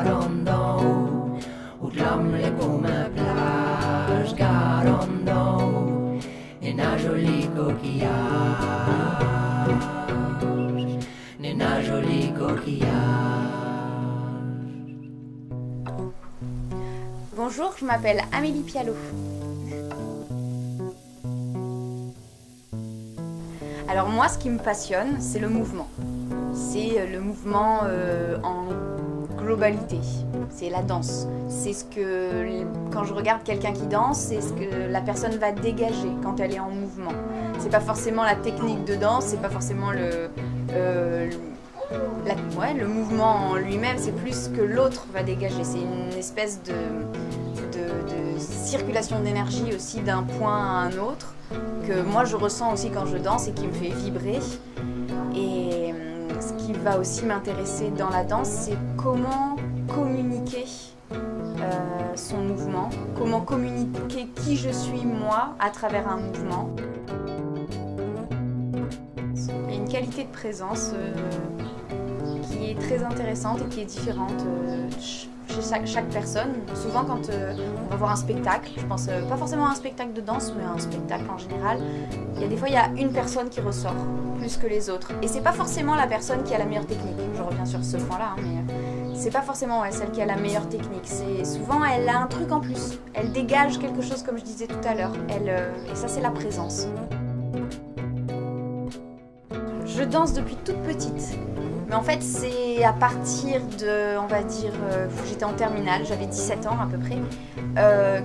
Garondo, Outlamle comme plage, Garondo, et un joli coquillage, un joli coquillage. Bonjour, je m'appelle Amélie Pialot. Alors moi, ce qui me passionne, c'est le mouvement. C'est le mouvement en globalité. C'est la danse. C'est ce que, quand je regarde quelqu'un qui danse, c'est ce que la personne va dégager quand elle est en mouvement. C'est pas forcément la technique de danse, c'est pas forcément le mouvement en lui-même, c'est plus ce que l'autre va dégager. C'est une espèce de circulation d'énergie aussi d'un point à un autre que moi je ressens aussi quand je danse et qui me fait vibrer. Et ce qui va aussi m'intéresser dans la danse, c'est comment communiquer son mouvement, comment communiquer qui je suis moi à travers un mouvement. Il y a une qualité de présence qui est très intéressante et qui est différente chez chaque personne. Souvent quand on va voir un spectacle, je pense pas forcément à un spectacle de danse, mais à un spectacle en général, il y a une personne qui ressort plus que les autres. Et c'est pas forcément la personne qui a la meilleure technique. Je reviens sur ce point-là, mais c'est pas forcément celle qui a la meilleure technique. C'est souvent elle a un truc en plus. Elle dégage quelque chose, comme je disais tout à l'heure. Et ça, c'est la présence. Je danse depuis toute petite. Mais en fait, c'est à partir de, on va dire, j'étais en terminale, j'avais 17 ans à peu près,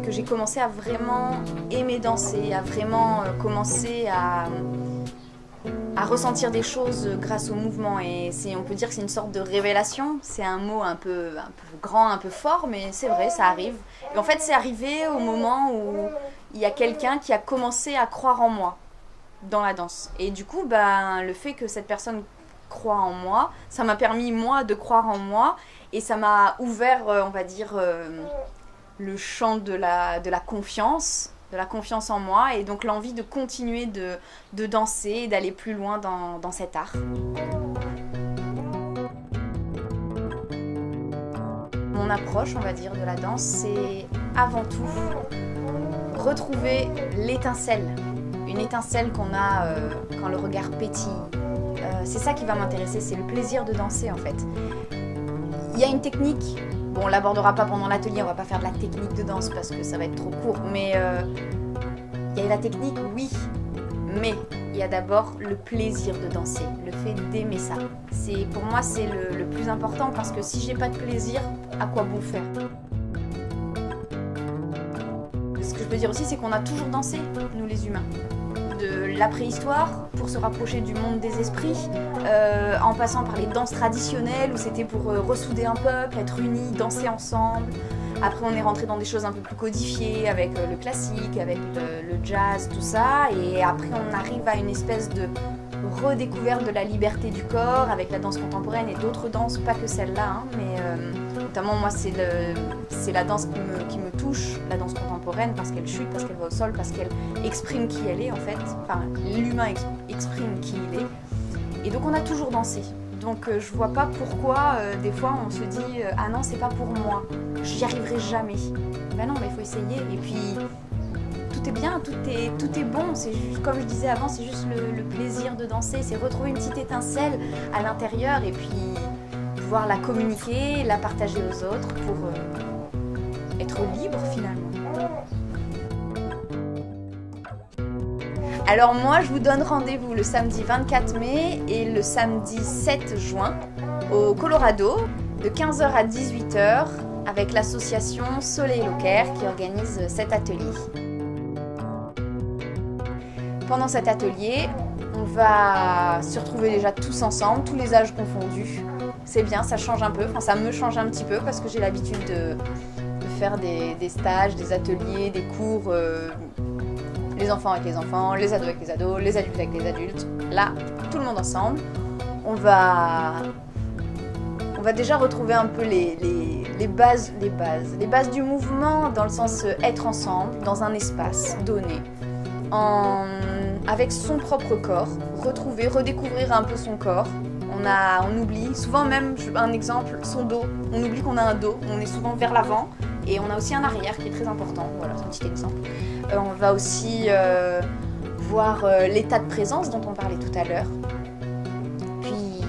que j'ai commencé à vraiment aimer danser, à vraiment commencer à ressentir des choses grâce au mouvement. Et on peut dire que c'est une sorte de révélation. C'est un mot un peu grand, un peu fort, mais c'est vrai, ça arrive. Et en fait, c'est arrivé au moment où il y a quelqu'un qui a commencé à croire en moi dans la danse. Et du coup, le fait que cette personne croit en moi, ça m'a permis moi de croire en moi et ça m'a ouvert, on va dire, le champ de la confiance en moi et donc l'envie de continuer de danser et d'aller plus loin dans cet art. Mon approche, on va dire, de la danse, c'est avant tout retrouver l'étincelle, une étincelle qu'on a quand le regard pétille. C'est ça qui va m'intéresser, c'est le plaisir de danser en fait. Il y a une technique, bon on l'abordera pas pendant l'atelier, on va pas faire de la technique de danse parce que ça va être trop court, mais il y a la technique, oui, mais il y a d'abord le plaisir de danser, le fait d'aimer ça. Pour moi c'est le plus important parce que si j'ai pas de plaisir, à quoi bon faire ? Ce que je peux dire aussi c'est qu'on a toujours dansé, nous les humains. De la préhistoire pour se rapprocher du monde des esprits, en passant par les danses traditionnelles où c'était pour ressouder un peuple, être unis, danser ensemble. Après on est rentré dans des choses un peu plus codifiées avec le classique, avec le jazz, tout ça. Et après on arrive à une espèce de redécouverte de la liberté du corps avec la danse contemporaine et d'autres danses, pas que celle-là, mais notamment moi c'est la danse qui me touche, la danse contemporaine, parce qu'elle chute, parce qu'elle va au sol, parce qu'elle exprime qui elle est en fait, enfin l'humain exprime qui il est, et donc on a toujours dansé. Donc je vois pas pourquoi des fois on se dit ah non c'est pas pour moi, j'y arriverai jamais. Ben non mais il faut essayer et puis tout est bien, tout est bon, c'est juste, comme je disais avant, c'est juste le plaisir de danser, c'est retrouver une petite étincelle à l'intérieur et puis pouvoir la communiquer, la partager aux autres pour être libre finalement. Alors moi je vous donne rendez-vous le samedi 24 mai et le samedi 7 juin au Colorado de 15h à 18h avec l'association Soleil Locaire qui organise cet atelier. Pendant cet atelier, on va se retrouver déjà tous ensemble, tous les âges confondus. C'est bien, ça change un peu, enfin ça me change un petit peu parce que j'ai l'habitude de faire des stages, des ateliers, des cours, les enfants avec les enfants, les ados avec les ados, les adultes avec les adultes. Là, tout le monde ensemble. On va déjà retrouver un peu les bases du mouvement dans le sens être ensemble, dans un espace donné. Avec son propre corps, redécouvrir un peu son corps. On oublie, souvent même, un exemple, son dos. On oublie qu'on a un dos, on est souvent vers l'avant. Et on a aussi un arrière qui est très important. Voilà, c'est un petit exemple. On va aussi voir l'état de présence dont on parlait tout à l'heure. Puis,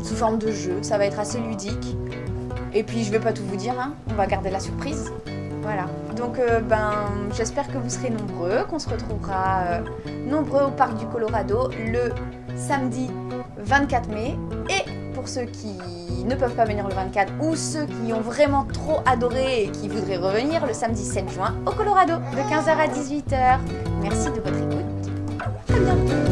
sous forme de jeu, ça va être assez ludique. Et puis, je vais pas tout vous dire, hein, on va garder la surprise. Voilà. Donc, j'espère que vous serez nombreux, qu'on se retrouvera nombreux au Parc du Colorado le samedi 24 mai. Et pour ceux qui ne peuvent pas venir le 24 ou ceux qui ont vraiment trop adoré et qui voudraient revenir le samedi 7 juin au Colorado de 15h à 18h. Merci de votre écoute. À bientôt.